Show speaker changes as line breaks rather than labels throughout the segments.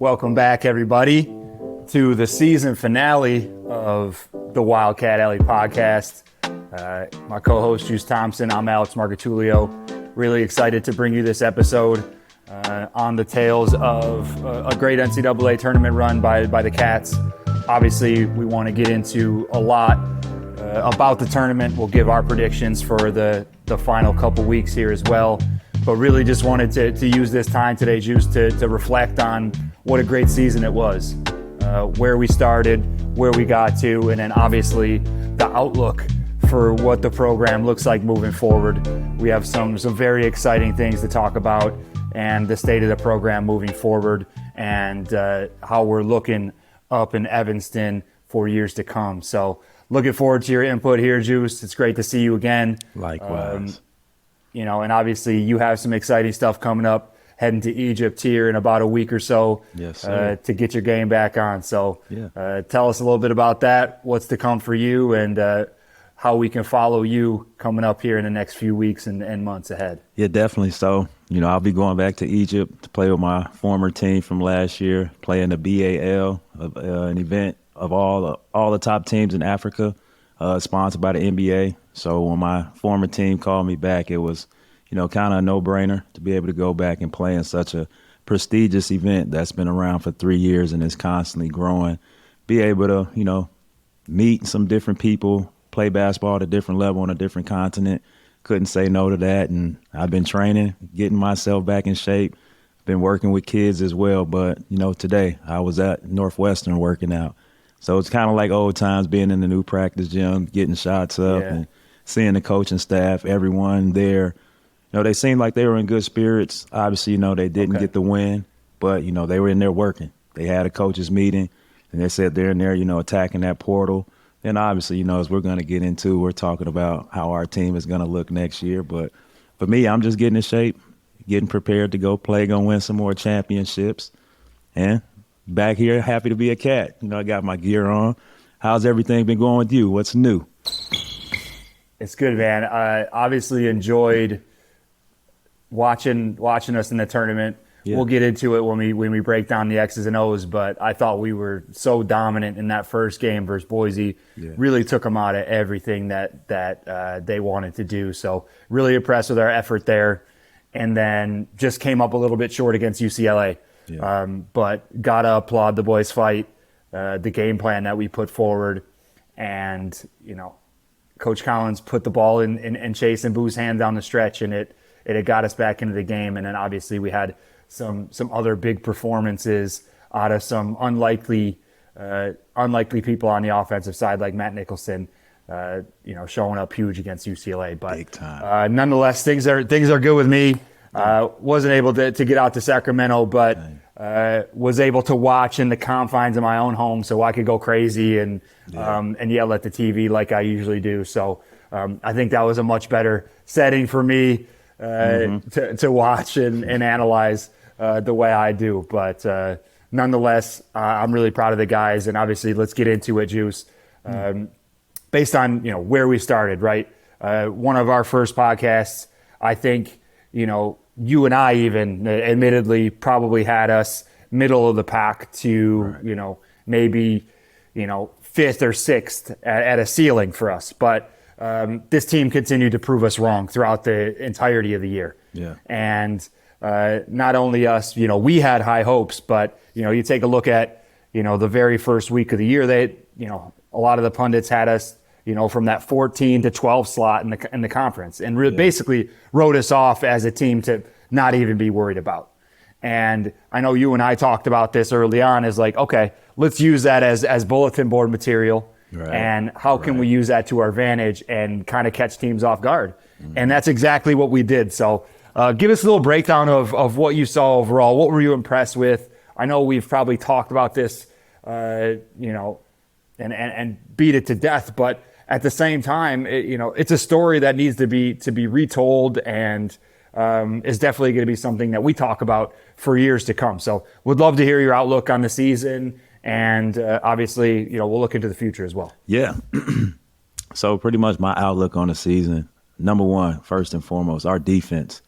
Welcome back, everybody, to the season finale of the Wildcat Alley podcast. My co-host, Thompson. I'm Alex Marcotullio. Really excited to bring you this episode on the tails of a great NCAA tournament run by the Cats. Obviously, we want to get into a lot about the tournament. We'll give our predictions for the final couple weeks here as well. But really just wanted to use this time today, Juice, to reflect on what a great season it was, where we started, where we got to, and then obviously the outlook for what the program looks like moving forward. We have some very exciting things to talk about, and the state of the program moving forward, and how we're looking up in Evanston for years to come. So looking forward to your input here, Juice. It's great to see you again.
Likewise.
And obviously you have some exciting stuff coming up, heading to Egypt here in about a week or so.
Yes, sir.
To get your game back on. So
Yeah.
Tell us a little bit about that, what's to come for you, and how we can follow you coming up here in the next few weeks and months ahead.
Yeah, definitely. So, I'll be going back to Egypt to play with my former team from last year, playing the BAL, an event of all the top teams in Africa, sponsored by the NBA. So when my former team called me back, it was, kind of a no-brainer to be able to go back and play in such a prestigious event that's been around for 3 years and is constantly growing. Be able to, meet some different people, play basketball at a different level on a different continent. Couldn't say no to that. And I've been training, getting myself back in shape. Been working with kids as well. But, today I was at Northwestern working out. So it's kind of like old times, being in the new practice gym, getting shots up and seeing the coaching staff, everyone there. They seemed like they were in good spirits. Obviously, they didn't get the win, but, they were in there working. They had a coaches meeting, and they said they're in there, attacking that portal. And obviously, as we're going to get into, we're talking about how our team is going to look next year. But for me, I'm just getting in shape, getting prepared to go play, going to win some more championships. And back here, happy to be a Cat. I got my gear on. How's everything been going with you? What's new?
It's good, man. I obviously enjoyed watching us in the tournament. Yeah. We'll get into it when we break down the X's and O's, but I thought we were so dominant in that first game versus Boise. Yeah. Really took them out of everything that they wanted to do. So really impressed with our effort there. And then just came up a little bit short against UCLA. Yeah. But gotta applaud the boys' fight, the game plan that we put forward. And, Coach Collins put the ball in Chase and Boo's hand down the stretch, and it had got us back into the game. And then obviously we had some other big performances out of some unlikely people on the offensive side, like Matt Nicholson, showing up huge against UCLA. But
big time.
Nonetheless, things are good with me. Wasn't able to get out to Sacramento, but was able to watch in the confines of my own home, so I could go crazy and yell at the TV like I usually do. So I think that was a much better setting for me to watch and analyze the way I do. But nonetheless, I'm really proud of the guys, and obviously let's get into it, Juice. Based on where we started, right? One of our first podcasts, I think you and I even admittedly probably had us middle of the pack to maybe fifth or sixth at a ceiling for us, but this team continued to prove us wrong throughout the entirety of the year.
Yeah.
And not only us, we had high hopes, but you take a look at the very first week of the year, they a lot of the pundits had us from that 14 to 12 slot in the conference, and basically wrote us off as a team to not even be worried about. And I know you and I talked about this early on, is like, okay, let's use that as bulletin board material. Right. And how can we use that to our advantage and kind of catch teams off guard? And that's exactly what we did. So give us a little breakdown of what you saw overall. What were you impressed with? I know we've probably talked about this, and beat it to death, but at the same time, it's a story that needs to be retold, and is definitely going to be something that we talk about for years to come. So would love to hear your outlook on the season, and obviously, we'll look into the future as well.
Yeah. So pretty much my outlook on the season, number one, first and foremost, our defense.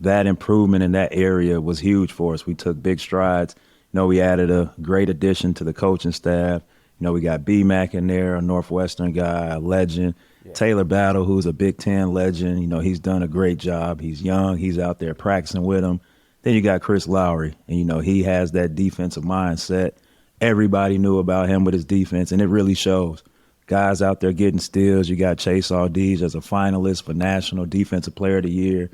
That improvement in that area was huge for us. We took big strides. we added a great addition to the coaching staff. We got B-Mac in there, a Northwestern guy, a legend. Yeah. Taylor Battle, who's a Big Ten legend. He's done a great job. He's young. He's out there practicing with him. Then you got Chris Lowry, and, he has that defensive mindset. Everybody knew about him with his defense, and it really shows. Guys out there getting steals. You got Chase Aldige as a finalist for National Defensive Player of the Year,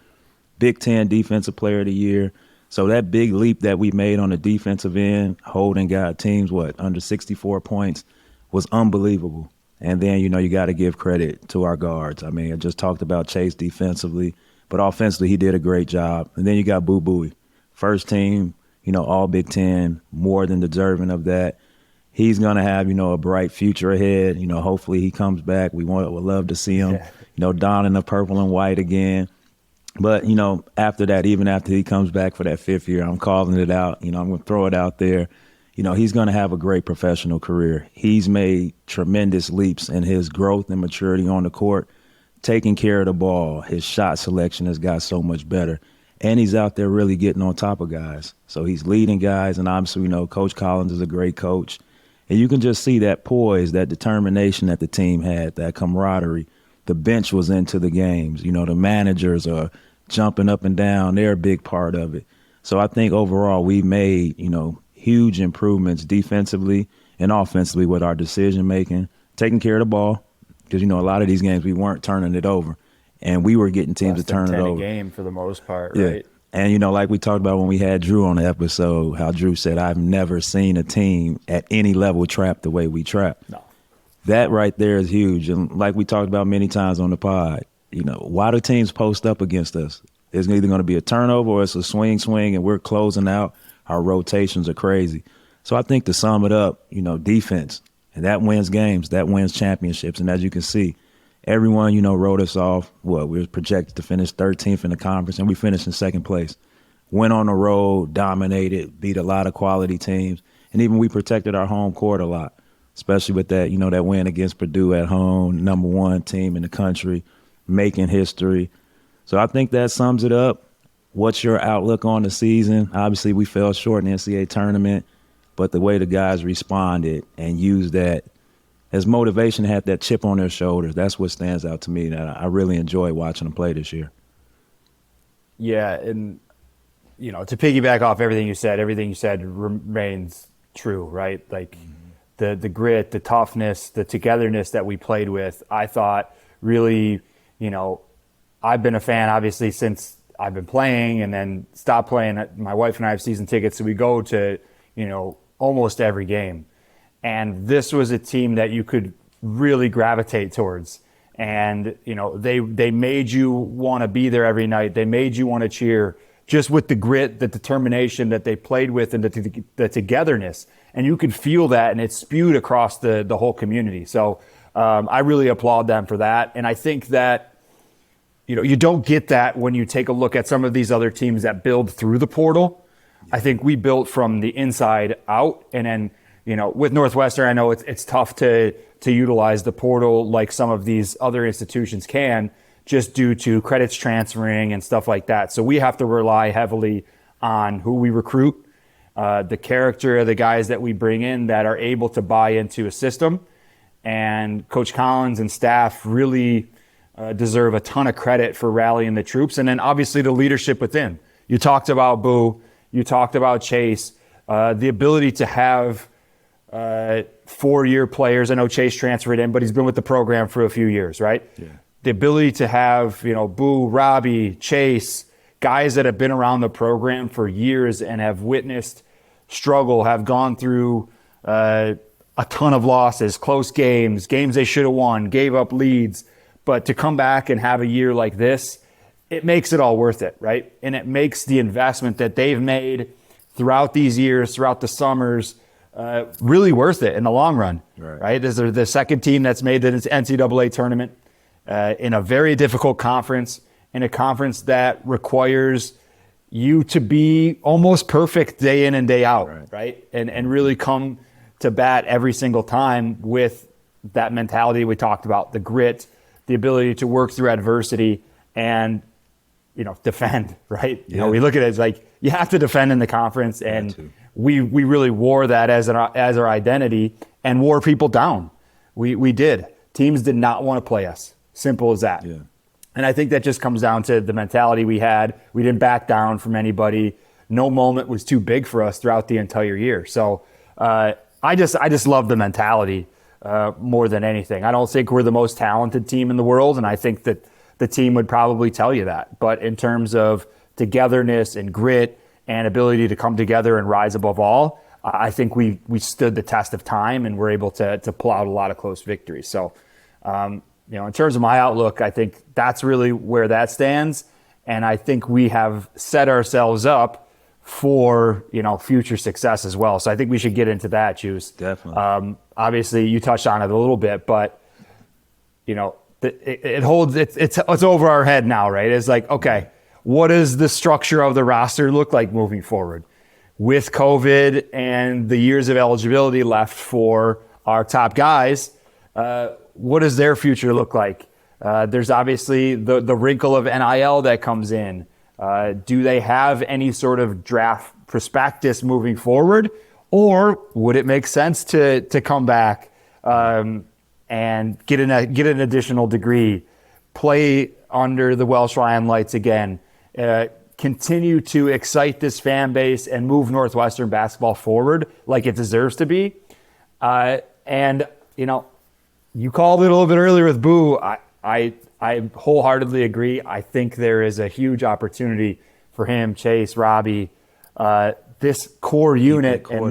Big Ten Defensive Player of the Year. So that big leap that we made on the defensive end, holding got teams, under 64 points, was unbelievable. And then, you got to give credit to our guards. I just talked about Chase defensively, but offensively he did a great job. And then you got Boo Buie, first team, all Big Ten, more than deserving of that. He's going to have, a bright future ahead. Hopefully he comes back. Would love to see him, donning the purple and white again. But, after that, even after he comes back for that 5th year, I'm calling it out. I'm going to throw it out there. He's going to have a great professional career. He's made tremendous leaps in his growth and maturity on the court, taking care of the ball. His shot selection has got so much better. And he's out there really getting on top of guys. So he's leading guys. And obviously, Coach Collins is a great coach. And you can just see that poise, that determination that the team had, that camaraderie. The bench was into the games. The managers are jumping up and down. They're a big part of it. So I think overall we made, huge improvements defensively and offensively with our decision-making, taking care of the ball. Because, a lot of these games we weren't turning it over. And we were getting teams to turn it over.
A game for the most part, right?
And, like we talked about when we had Drew on the episode, how Drew said, I've never seen a team at any level trap the way we trap. No. That right there is huge. And like we talked about many times on the pod, why do teams post up against us? It's either going to be a turnover or it's a swing, and we're closing out. Our rotations are crazy. So I think to sum it up, defense, and that wins games, that wins championships. And as you can see, everyone, wrote us off. We were projected to finish 13th in the conference, and we finished in 2nd place. Went on the road, dominated, beat a lot of quality teams, and even we protected our home court a lot, especially with that, that win against Purdue at home, #1 team in the country, making history. So I think that sums it up. What's your outlook on the season? Obviously, we fell short in the NCAA tournament, but the way the guys responded and used that as motivation, had that chip on their shoulders, that's what stands out to me. That I really enjoy watching them play this year.
Yeah, and, to piggyback off everything you said remains true, right? Like the grit, the toughness, the togetherness that we played with, I thought really, I've been a fan, obviously, since I've been playing and then stopped playing. My wife and I have season tickets, so we go to, almost every game. And this was a team that you could really gravitate towards. And, they made you want to be there every night. They made you want to cheer just with the grit, the determination that they played with and the togetherness. And you could feel that, and it spewed across the whole community. So I really applaud them for that. And I think that, you don't get that when you take a look at some of these other teams that build through the portal. I think we built from the inside out. And then, with Northwestern, I know it's tough to utilize the portal like some of these other institutions can, just due to credits transferring and stuff like that. So we have to rely heavily on who we recruit, the character of the guys that we bring in that are able to buy into a system. And Coach Collins and staff really deserve a ton of credit for rallying the troops. And then obviously the leadership within. You talked about Boo, you talked about Chase, the ability to have 4-year players. I know Chase transferred in, but he's been with the program for a few years, right? Yeah. The ability to have, Boo, Robbie, Chase, guys that have been around the program for years and have witnessed struggle, have gone through a ton of losses, close games they should have won, gave up leads. But to come back and have a year like this, it makes it all worth it, right? And it makes the investment that they've made throughout these years, throughout the summers, really worth it in the long run, right? This is the second team that's made the NCAA tournament in a very difficult conference, in a conference that requires you to be almost perfect day in and day out, right? And really come to bat every single time with that mentality we talked about, the grit, the ability to work through adversity and, defend, right? Yeah. We look at it as like, you have to defend in the conference. And we really wore that as our identity and wore people down. We did. Teams did not want to play us. Simple as that.
Yeah.
And I think that just comes down to the mentality we had. We didn't back down from anybody. No moment was too big for us throughout the entire year. So I just love the mentality more than anything. I don't think we're the most talented team in the world, and I think that the team would probably tell you that. But in terms of togetherness and grit and ability to come together and rise above all, I think we stood the test of time and were able to pull out a lot of close victories. So, in terms of my outlook, I think that's really where that stands. And I think we have set ourselves up for, future success as well. So I think we should get into that, Juice.
Definitely.
Obviously, you touched on it a little bit, but, it holds, it's over our head now, right? It's like, okay, what does the structure of the roster look like moving forward? With COVID and the years of eligibility left for our top guys, what does their future look like? There's obviously the wrinkle of NIL that comes in. Do they have any sort of draft prospectus moving forward? Or would it make sense to come back and get an additional degree, play under the Welsh Ryan lights again, continue to excite this fan base and move Northwestern basketball forward like it deserves to be? You called it a little bit earlier with Boo. I wholeheartedly agree. I think there is a huge opportunity for him, Chase, Robbie, this core unit and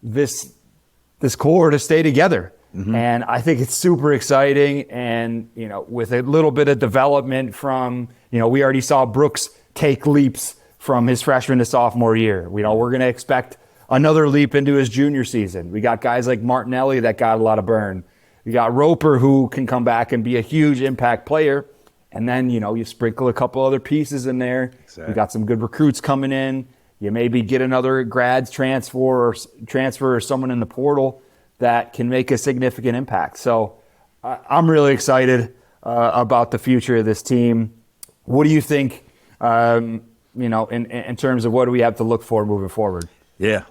this, this core to stay together. Mm-hmm. And I think it's super exciting. And, with a little bit of development from, we already saw Brooks take leaps from his freshman to sophomore year. We're going to expect another leap into his junior season. We got guys like Martinelli that got a lot of burn. We got Roper, who can come back and be a huge impact player. And then, you sprinkle a couple other pieces in there. Exactly. We got some good recruits coming in. You maybe get another grad transfer or someone in the portal that can make a significant impact. So I'm really excited about the future of this team. What do you think, in terms of what do we have to look for moving forward?
Yeah.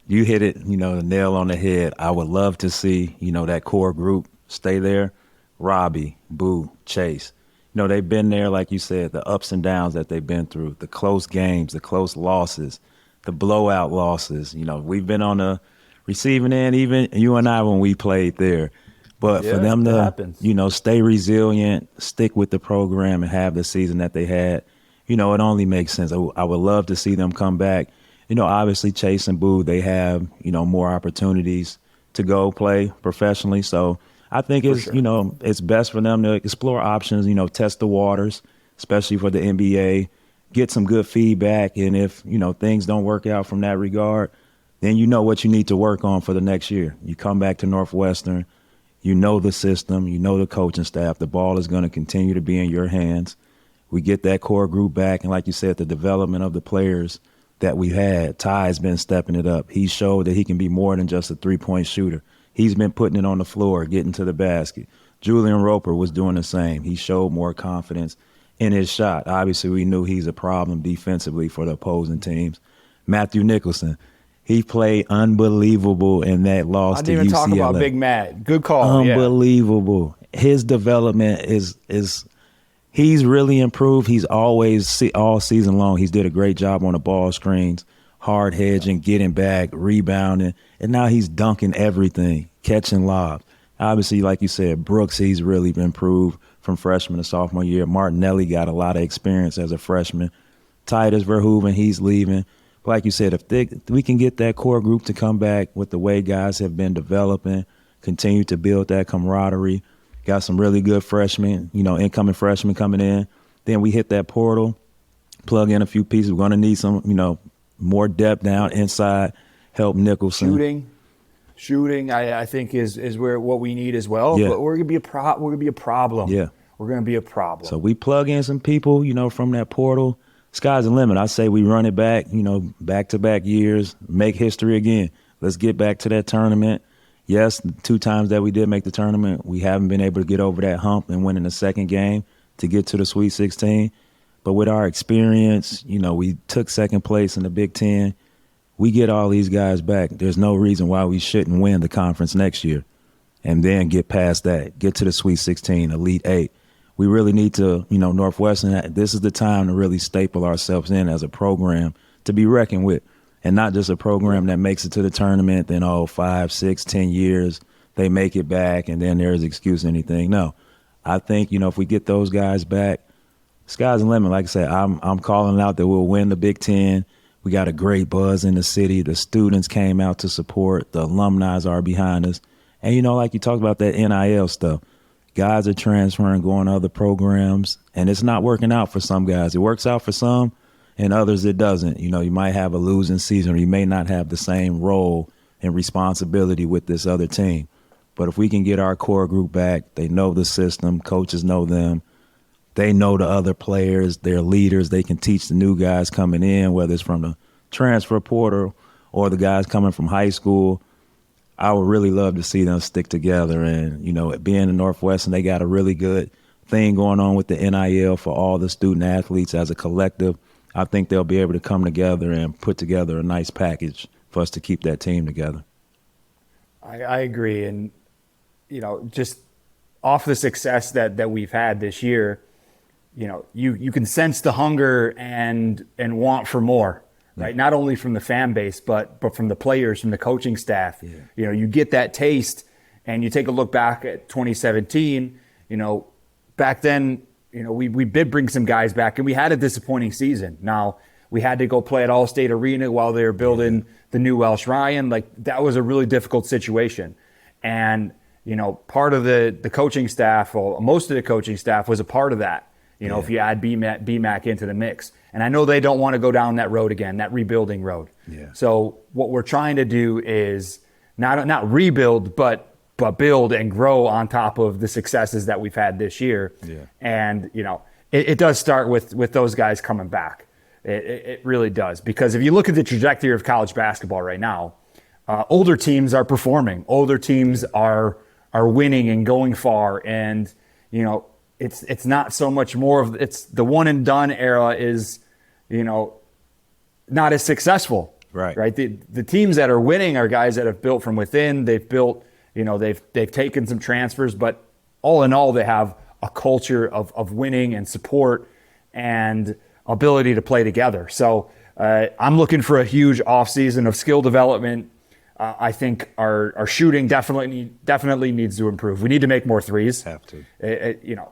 You hit it, the nail on the head. I would love to see, that core group stay there. Robbie, Boo, Chase. They've been there, like you said, the ups and downs that they've been through, the close games, the close losses, the blowout losses. We've been on the receiving end, even you and I when we played there. But for them to, stay resilient, stick with the program and have the season that they had, it only makes sense. I would love to see them come back. Obviously Chase and Boo, they have, more opportunities to go play professionally. So I think it's, it's best for them to explore options, test the waters, especially for the NBA, get some good feedback. And if, things don't work out from that regard, then you know what you need to work on for the next year. You come back to Northwestern, the system, the coaching staff, the ball is going to continue to be in your hands. We get that core group back. And like you said, the development of the players that we had, Ty's been stepping it up. He showed that he can be more than just a three-point shooter. He's been putting it on the floor, getting to the basket. Julian Roper was doing the same. He showed more confidence in his shot. Obviously, we knew he's a problem defensively for the opposing teams. Matthew Nicholson, he played unbelievable in that loss to UCLA. I didn't even talk about
Big Matt. Good call.
Unbelievable. Yeah. His development is he's really improved. He's always, all season long, he's did a great job on the ball screens, hard hedging, getting back, rebounding, and now he's dunking everything, catching lobs. Obviously, like you said, Brooks, he's really improved from freshman to sophomore year. Martinelli got a lot of experience as a freshman. Titus Verhoeven, he's leaving. Like you said, if we can get that core group to come back with the way guys have been developing, continue to build that camaraderie, got some really good freshmen, incoming freshmen coming in. Then we hit that portal, plug in a few pieces. We're going to need some, more depth down inside, help Nicholson.
Shooting, I think is where what we need as well.
Yeah.
But we're gonna be a problem.
Yeah,
we're gonna be a problem.
So we plug in some people, from that portal. Sky's the limit. I say we run it back, back-to-back years, make history again. Let's get back to that tournament. Yes, the 2 times that we did make the tournament, we haven't been able to get over that hump and win in the second game to get to the Sweet 16. But with our experience, we took second place in the Big Ten. We get all these guys back. There's no reason why we shouldn't win the conference next year and then get past that, get to the Sweet 16, Elite 8. We really need to, Northwestern, this is the time to really staple ourselves in as a program to be reckoned with, and not just a program that makes it to the tournament, then 5, 6, 10 years, they make it back, and then there's excuse anything. No, I think, if we get those guys back, sky's the limit. Like I said, I'm calling out that we'll win the Big Ten. We got a great buzz in the city. The students came out to support. The alumni are behind us. And, like you talked about that NIL stuff, guys are transferring, going to other programs, and it's not working out for some guys. It works out for some, and others it doesn't. You might have a losing season, or you may not have the same role and responsibility with this other team. But if we can get our core group back, they know the system, coaches know them, they know the other players, they're leaders, they can teach the new guys coming in, whether it's from the transfer portal or the guys coming from high school. I would really love to see them stick together. And, being in Northwestern, they got a really good thing going on with the NIL for all the student athletes as a collective. I think they'll be able to come together and put together a nice package for us to keep that team together.
I agree. And, just off the success that we've had this year, you can sense the hunger and want for more. Right, not only from the fan base, but from the players, from the coaching staff. Yeah. You get that taste, and you take a look back at 2017. Back then, we did bring some guys back, and we had a disappointing season. Now we had to go play at Allstate Arena while they were building the new Welsh Ryan. Like, that was a really difficult situation, and part of the coaching staff, or most of the coaching staff, was a part of that. If you add BMAC into the mix. And I know they don't want to go down that road again, that rebuilding road. Yeah. So what we're trying to do is not rebuild, but build and grow on top of the successes that we've had this year. Yeah. And, it does start with those guys coming back. It really does. Because if you look at the trajectory of college basketball right now, older teams are performing. Older teams are winning and going far. And, it's not so much more of, it's the one and done era is, not as successful. Right. The teams that are winning are guys that have built from within. They've built, they've taken some transfers, but all in all, they have a culture of winning and support and ability to play together. So I'm looking for a huge offseason of skill development. I think our shooting definitely needs to improve. We need to make more threes.
Have to.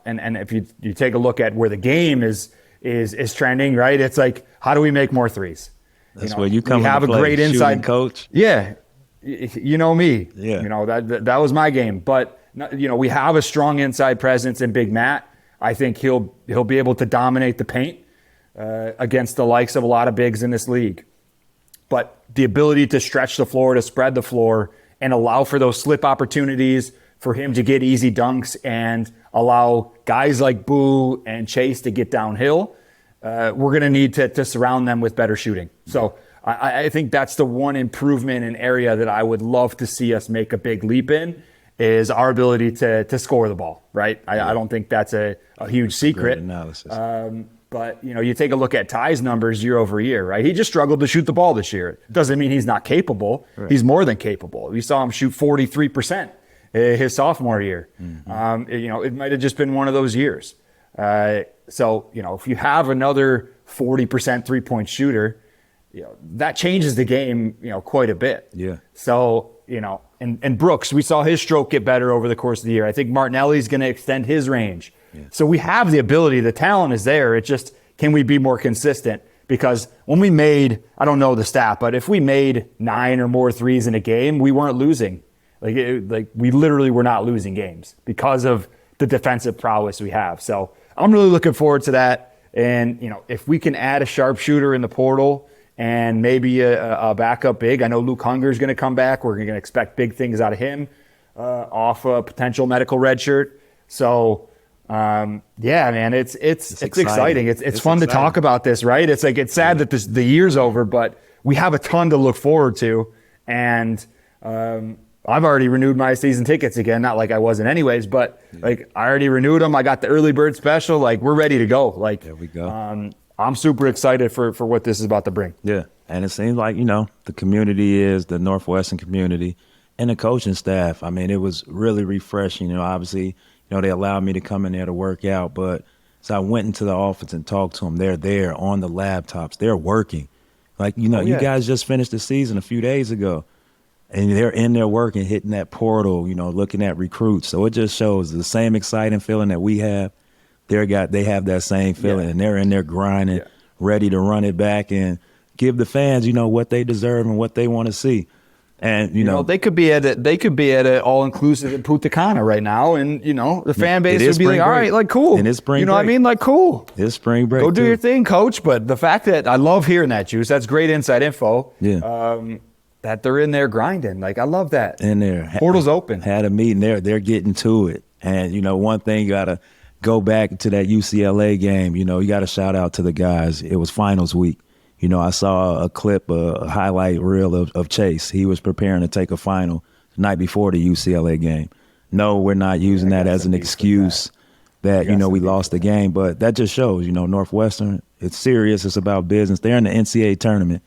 And if you take a look at where the game is trending, right? It's like, how do we make more threes?
That's where you come.
We have a great inside
coach.
Yeah, you know me.
Yeah.
That was my game. But we have a strong inside presence in Big Matt. I think he'll be able to dominate the paint against the likes of a lot of bigs in this league. But the ability to stretch the floor, to spread the floor, and allow for those slip opportunities for him to get easy dunks and allow guys like Boo and Chase to get downhill, we're going to need to surround them with better shooting. So I think that's the one improvement in area that I would love to see us make a big leap in, is our ability to score the ball, right? I don't think that's a huge secret.
Great analysis.
But, you take a look at Ty's numbers year over year, right? He just struggled to shoot the ball this year. Doesn't mean he's not capable. Right. He's more than capable. We saw him shoot 43% his sophomore year. Mm-hmm. It might have just been one of those years. So, if you have another 40% three-point shooter, that changes the game, quite a bit.
Yeah.
So, and Brooks, we saw his stroke get better over the course of the year. I think Martinelli's going to extend his range. Yeah. So we have the ability, the talent is there. It's just, can we be more consistent? Because when we made, I don't know the stat, but if we made 9 or more threes in a game, we weren't losing. Like we literally were not losing games because of the defensive prowess we have. So I'm really looking forward to that. And, if we can add a sharpshooter in the portal and maybe a backup big, I know Luke Hunger is going to come back. We're going to expect big things out of him off a potential medical red shirt. So, yeah, man, it's exciting. It's fun to talk about this, right? It's like, it's sad that the year's over, but we have a ton to look forward to. And, I've already renewed my season tickets again. Not like I wasn't anyways, but like I already renewed them. I got the early bird special. Like we're ready to go. Like
there we go.
I'm super excited for what this is about to bring.
Yeah, and it seems like, the community is the Northwestern community and the coaching staff. I mean, it was really refreshing. Obviously, they allowed me to come in there to work out, but so I went into the office and talked to them. They're there on the laptops. They're working. Like, you guys just finished the season a few days ago, and they're in there working, hitting that portal, looking at recruits. So it just shows the same exciting feeling that we have. They have that same feeling, and they're in there grinding, ready to run it back and give the fans, what they deserve and what they want to see. And
they could be at an all-inclusive in Punta Cana right now, and the fan base would be like, all right, like cool.
And it's spring break.
You know what I mean? Like cool.
It's spring break.
Go do your thing, coach. But the fact that I love hearing that, Juice, that's great inside info.
Yeah.
That they're in there grinding. Like I love that.
In there.
Portal's open.
Had a meeting there. They're getting to it. And one thing, you gotta go back to that UCLA game. You got to shout out to the guys. It was finals week. I saw a clip, a highlight reel of Chase. He was preparing to take a final the night before the UCLA game. No, we're not using that as an excuse that we lost the game. But that just shows, Northwestern, it's serious. It's about business. They're in the NCAA tournament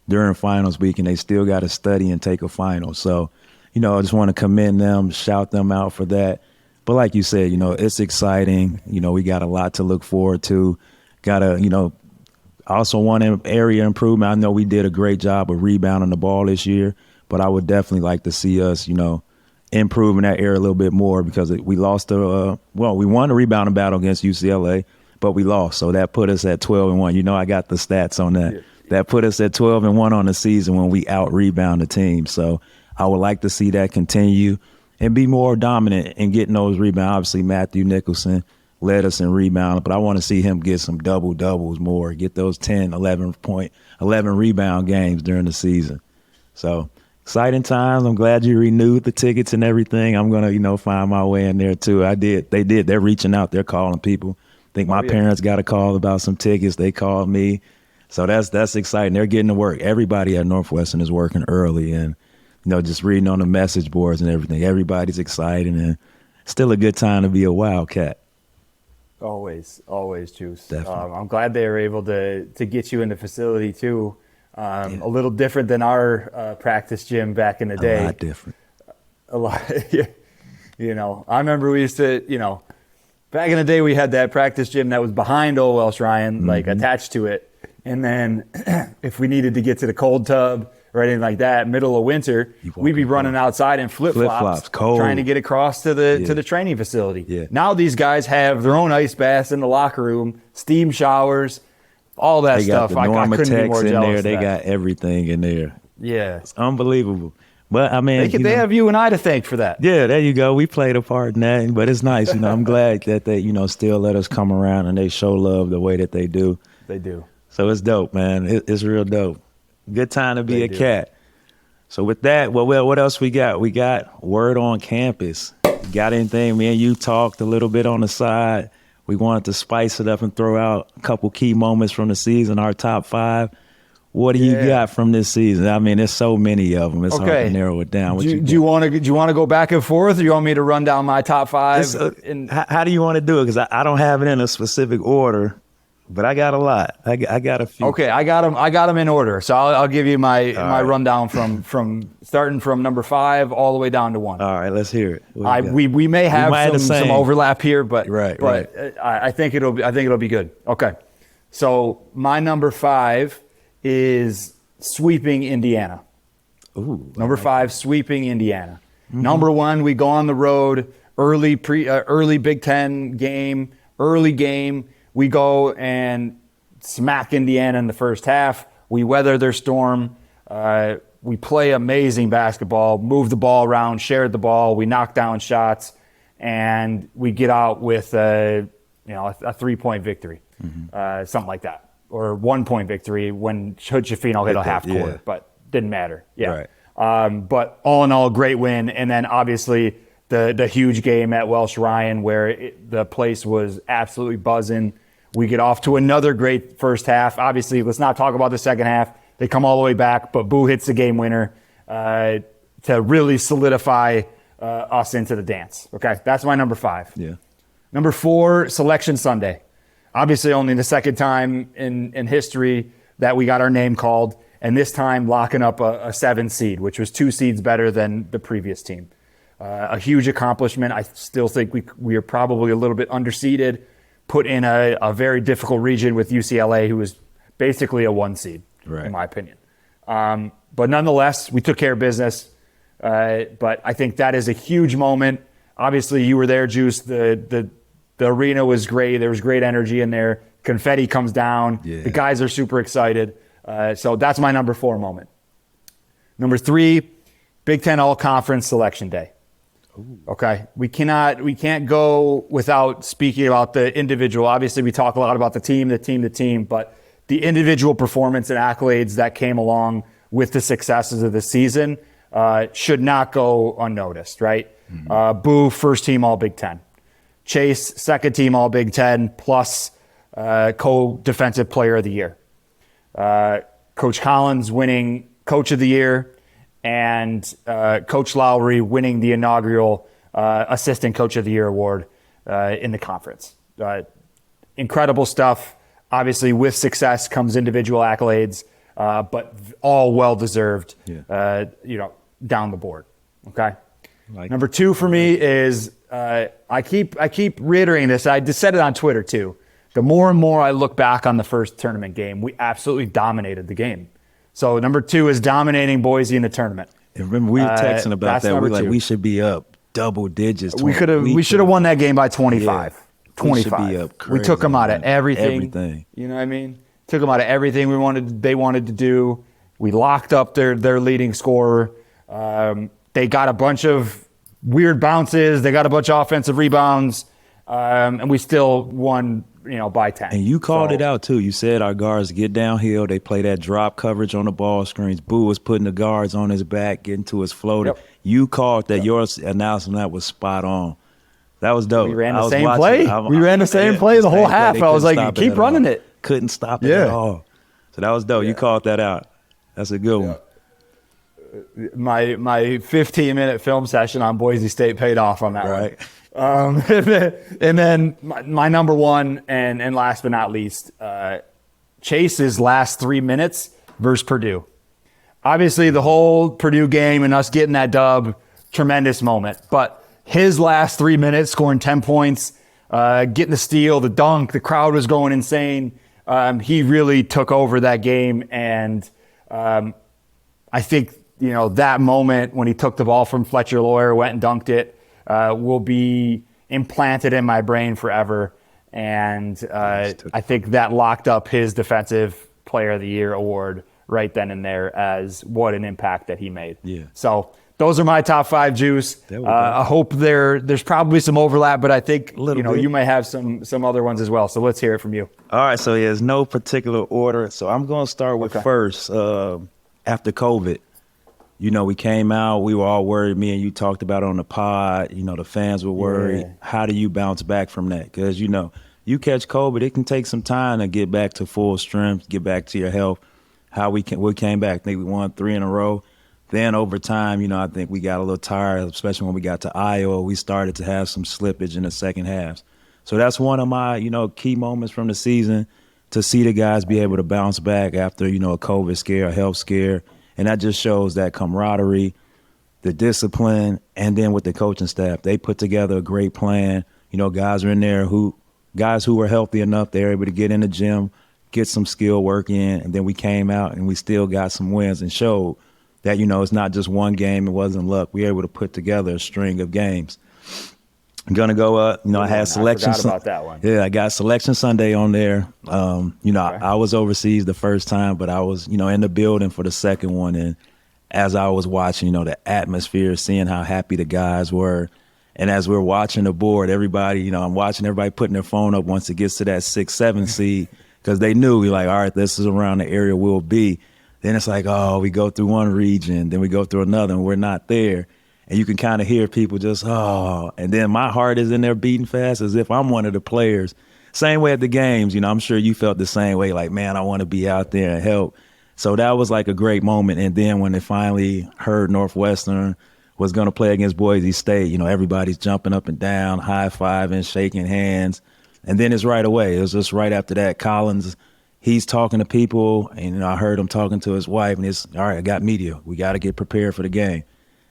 during finals week, and they still got to study and take a final. So, I just want to commend them, shout them out for that. But like you said, it's exciting. We got a lot to look forward to. Got to, also want an area improvement. I know we did a great job of rebounding the ball this year, but I would definitely like to see us, improve in that area a little bit more, because we lost we won the rebounding battle against UCLA, but we lost. So that put us at 12-1. I got the stats on that. Yeah. That put us at 12-1 on the season when we out-rebound the team. So I would like to see that continue and be more dominant in getting those rebounds. Obviously, Matthew Nicholson led us in rebound, but I want to see him get some double-doubles more, get those 10, 11 rebound games during the season. So exciting times. I'm glad you renewed the tickets and everything. I'm going to, find my way in there too. I did. They did. They're reaching out. They're calling people. I think my parents got a call about some tickets. They called me. So that's exciting. They're getting to work. Everybody at Northwestern is working early, and just reading on the message boards and everything. Everybody's excited, and still a good time to be a Wildcat.
Always, Juice.
Definitely.
I'm glad they were able to get you in the facility too. A little different than our practice gym back in the day.
A lot different.
A lot. I remember we used to, back in the day we had that practice gym that was behind Old Welsh Ryan, like attached to it. And then if we needed to get to the cold tub or anything like that, middle of winter, we'd be running outside in flip-flops
cold,
trying to get across to the training facility.
Yeah.
Now these guys have their own ice baths in the locker room, steam showers, all that stuff.
They got the
I couldn't be more
in
jealous
there.
of
They
that.
got everything in there.
Yeah.
It's unbelievable. But, I mean,
they have you and I to thank for that.
Yeah, there you go. We played a part in that, but it's nice. I'm glad that they, still let us come around and they show love the way that they do.
They do.
So it's dope, man. It's real dope. Good time to be a cat. So with that, what else we got? We got word on campus. Got anything? Me and you talked a little bit on the side. We wanted to spice it up and throw out a couple key moments from the season, our top 5. What do you got from this season? I mean, there's so many of them. It's hard to narrow it down.
Do you want to go back and forth, or you want me to run down my top 5?
How do you want to do it? Because I don't have it in a specific order. But I got a lot. I got a few.
Okay, I got them in order. So I'll give you my rundown from starting from number 5 all the way down to 1.
All right, let's hear it.
We may have some overlap here, but
right.
I think it'll be good. Okay, so my number 5 is sweeping Indiana.
Ooh,
number 5, sweeping Indiana. Mm-hmm. Number 1, we go on the road early Big Ten game, early game. We go and smack Indiana in the first half. We weather their storm. We play amazing basketball, move the ball around, share the ball. We knock down shots, and we get out with a 3-point victory, something like that, or 1-point victory when Hood Shafino hit a half court, but didn't matter. Yeah. Right. But all in all, great win. And then obviously the huge game at Welsh Ryan where the place was absolutely buzzing. We get off to another great first half. Obviously, let's not talk about the second half. They come all the way back, but Boo hits the game winner to to really solidify us into the dance. Okay, that's my number 5.
Yeah.
Number 4, Selection Sunday. Obviously, only the second time in history that we got our name called, and this time locking up a 7 seed, which was 2 seeds better than the previous team. A huge accomplishment. I still think we are probably a little bit underseeded, put in a very difficult region with UCLA, who was basically a 1 seed, in my opinion. But nonetheless, we took care of business. But I think that is a huge moment. Obviously, you were there, Juice. The arena was great. There was great energy in there. Confetti comes down. Yeah. The guys are super excited. So that's my number 4 moment. Number 3, Big Ten All-Conference Selection Day. Ooh. Okay, we can't go without speaking about the individual. Obviously, we talk a lot about the team, but the individual performance and accolades that came along with the successes of the season should not go unnoticed, right? Mm-hmm. Boo, first team All Big Ten. Chase, second team All Big Ten, plus co-defensive player of the year. Coach Collins winning Coach of the Year, and Coach Lowry winning the inaugural Assistant Coach of the Year award in the conference. Incredible stuff. Obviously, with success comes individual accolades, but all well-deserved, down the board. Okay? Number 2 for me is, I keep reiterating this. I just said it on Twitter, too. The more and more I look back on the first tournament game, we absolutely dominated the game. So number 2 is dominating Boise in the tournament.
And remember, we were texting about that. We should be up double digits.
We should have won that game by 25. Yeah. 25. We took them out of everything. You know what I mean? Took them out of everything they wanted to do. We locked up their leading scorer. They got a bunch of weird bounces. They got a bunch of offensive rebounds, and we still won. By 10.
And you called it out, too. You said our guards get downhill. They play that drop coverage on the ball screens. Boo was putting the guards on his back, getting to his floater. Yep. You called that. Yep. Your announcement was spot on. That was dope.
We ran the same play. We ran the same play the whole half. I was like, keep running it.
Couldn't stop it at all. So that was dope. Yeah. You called that out. That's a good one.
My 15-minute film session on Boise State paid off on that
right.
one. And then my number 1 and last but not least, Chase's last 3 minutes versus Purdue. Obviously, the whole Purdue game and us getting that dub, tremendous moment. But his last 3 minutes, scoring 10 points, getting the steal, the dunk, the crowd was going insane. He really took over that game. And I think, that moment when he took the ball from Fletcher Lawyer, went and dunked it, will be implanted in my brain forever. And I think that locked up his Defensive Player of the Year award right then and there as what an impact that he made.
Yeah.
So those are my top 5, Juice. I hope there's probably some overlap, but I think you may have some other ones as well. So let's hear it from you.
All right. So there's no particular order. So I'm going to start with first, after COVID. We came out, we were all worried. Me and you talked about it on the pod. The fans were worried. Yeah. How do you bounce back from that? Because, you catch COVID, it can take some time to get back to full strength, get back to your health. How we came back, I think we won 3 in a row. Then over time, I think we got a little tired, especially when we got to Iowa. We started to have some slippage in the second half. So that's one of my, key moments from the season, to see the guys be able to bounce back after, a COVID scare, a health scare. And that just shows that camaraderie, the discipline, and then with the coaching staff, they put together a great plan. Guys are in there guys who were healthy enough, they were able to get in the gym, get some skill work in, and then we came out and we still got some wins and showed that, it's not just one game, it wasn't luck. We were able to put together a string of games. I'm going to go up. I had selection.
I forgot about that one.
Yeah, I got Selection Sunday on there. Okay. I was overseas the first time, but I was, in the building for the second one. And as I was watching, the atmosphere, seeing how happy the guys were. And as we're watching the board, everybody, I'm watching everybody putting their phone up once it gets to that 6-7 seed, because they knew, all right, this is around the area we'll be. Then it's like, we go through one region, then we go through another, and we're not there. And you can kind of hear people just, and then my heart is in there beating fast as if I'm one of the players. Same way at the games, I'm sure you felt the same way, like, man, I want to be out there and help. So that was like a great moment. And then when they finally heard Northwestern was going to play against Boise State, everybody's jumping up and down, high-fiving, shaking hands. And then it's right away. It was just right after that. Collins, he's talking to people, and I heard him talking to his wife, and it's, all right, I got media. We got to get prepared for the game.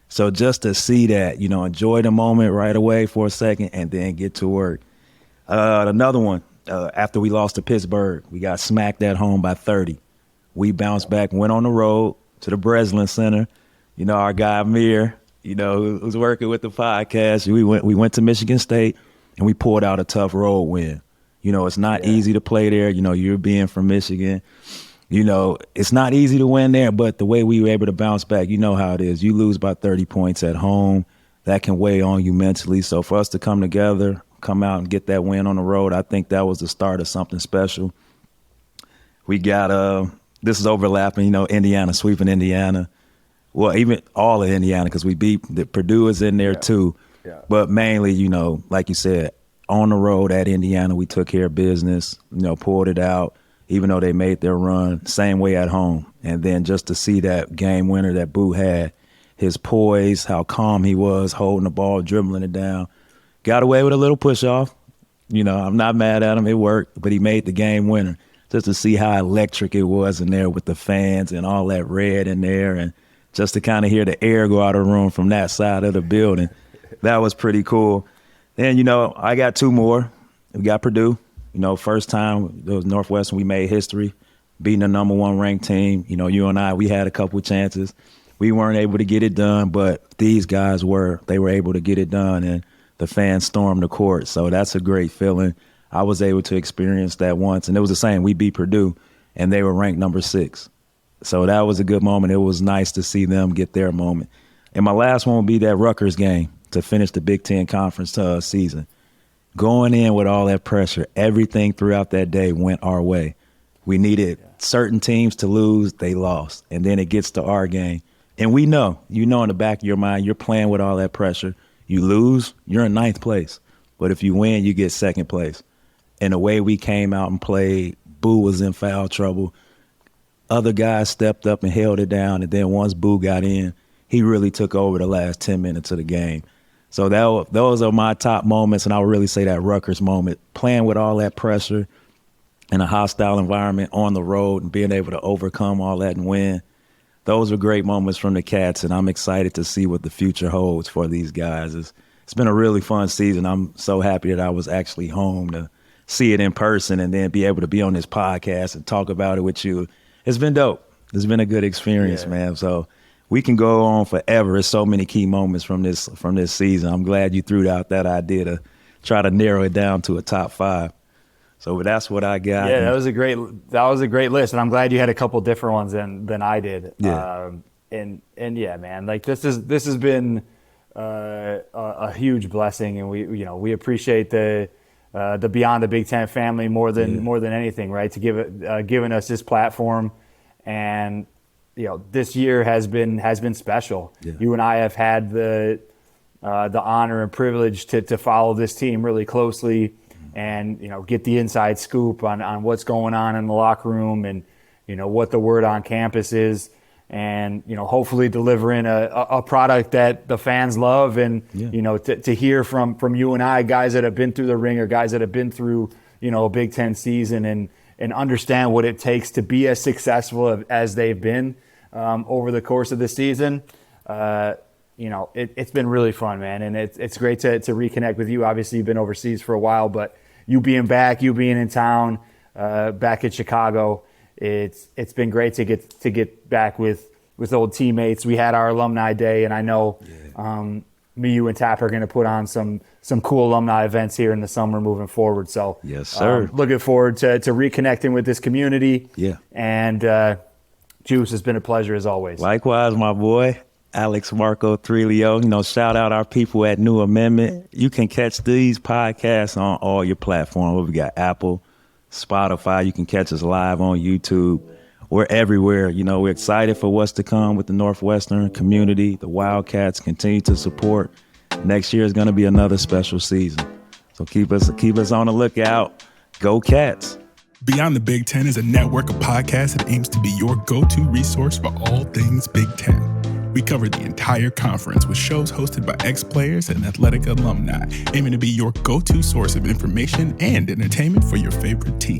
So just to see that, enjoy the moment right away for a second and then get to work. Another one, after we lost to Pittsburgh, we got smacked at home by 30. We bounced back, went on the road to the Breslin Center. Our guy Amir, who was working with the podcast, we went to Michigan State, and we pulled out a tough road win. It's not easy to play there. You're being from Michigan. It's not easy to win there, but the way we were able to bounce back, you know how it is. You lose by 30 points at home. That can weigh on you mentally. So for us to come together, come out and get that win on the road, I think that was the start of something special. We got, this is overlapping, Indiana, sweeping Indiana. Well, even all of Indiana, because we beat, Purdue is in there too. Yeah. But mainly, like you said, on the road at Indiana, we took care of business, pulled it out, even though they made their run, same way at home. And then just to see that game winner that Boo had, his poise, how calm he was, holding the ball, dribbling it down. Got away with a little push-off. I'm not mad at him. It worked, but he made the game winner. Just to see how electric it was in there with the fans and all that red in there, and just to kind of hear the air go out of the room from that side of the building. That was pretty cool. Then, I got two more. We got Purdue. First time it was Northwestern, we made history, beating the number one ranked team. You and I, we had a couple chances. We weren't able to get it done, but these guys were. They were able to get it done, and the fans stormed the court. So that's a great feeling. I was able to experience that once, and it was the same. We beat Purdue, and they were ranked number 6. So that was a good moment. It was nice to see them get their moment. And my last one will be that Rutgers game to finish the Big Ten Conference season. Going in with all that pressure, everything throughout that day went our way. We needed certain teams to lose, they lost. And then it gets to our game. And we know, in the back of your mind, you're playing with all that pressure. You lose, you're in 9th place. But if you win, you get 2nd place. And the way we came out and played, Boo was in foul trouble. Other guys stepped up and held it down. And then once Boo got in, he really took over the last 10 minutes of the game. So those are my top moments, and I would really say that Rutgers moment, playing with all that pressure in a hostile environment on the road and being able to overcome all that and win. Those are great moments from the Cats, and I'm excited to see what the future holds for these guys. It's been a really fun season. I'm so happy that I was actually home to see it in person and then be able to be on this podcast and talk about it with you. It's been dope. It's been a good experience, man. So we can go on forever. There's so many key moments from this season. I'm glad you threw out that idea to try to narrow it down to a top 5. So that's what I got.
Yeah, that was a great list, and I'm glad you had a couple different ones than I did.
Yeah.
And yeah, man, like this has been a huge blessing, and we appreciate the Beyond the Big Ten family more than anything, right? To giving us this platform, and this year has been special. Yeah. You and I have had the honor and privilege to follow this team really closely, and get the inside scoop on what's going on in the locker room, and what the word on campus is, and hopefully delivering a product that the fans love, and to hear from you and I, guys that have been through the ringer, guys that have been through a Big Ten season, and understand what it takes to be as successful as they've been over the course of the season. It's been really fun, man, and it's great to reconnect with you. Obviously, you've been overseas for a while, but you being back, you being in town, back in Chicago, it's been great to get back with old teammates. We had our alumni day, and I know me, you, and Tap are going to put on some cool alumni events here in the summer moving forward. So
yes, sir.
Looking forward to reconnecting with this community.
Yeah,
and Juice, it's been a pleasure as always.
Likewise, my boy. Alex Marcotullio, shout out our people at New Amendment. You can catch these podcasts on all your platforms. We got Apple, Spotify. You can catch us live on YouTube. We're everywhere. We're excited for what's to come with the Northwestern community. The Wildcats continue to support. Next year is going to be another special season. So keep us on the lookout. Go Cats.
Beyond the Big Ten is a network of podcasts that aims to be your go-to resource for all things Big Ten. We cover the entire conference with shows hosted by ex-players and athletic alumni, aiming to be your go-to source of information and entertainment for your favorite team.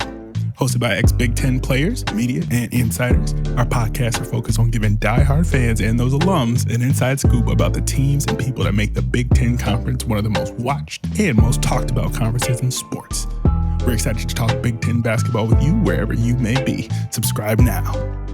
Hosted by ex-Big Ten players, media, and insiders, our podcasts are focused on giving diehard fans and those alums an inside scoop about the teams and people that make the Big Ten Conference one of the most watched and most talked about conferences in sports. We're excited to talk Big Ten basketball with you wherever you may be. Subscribe now.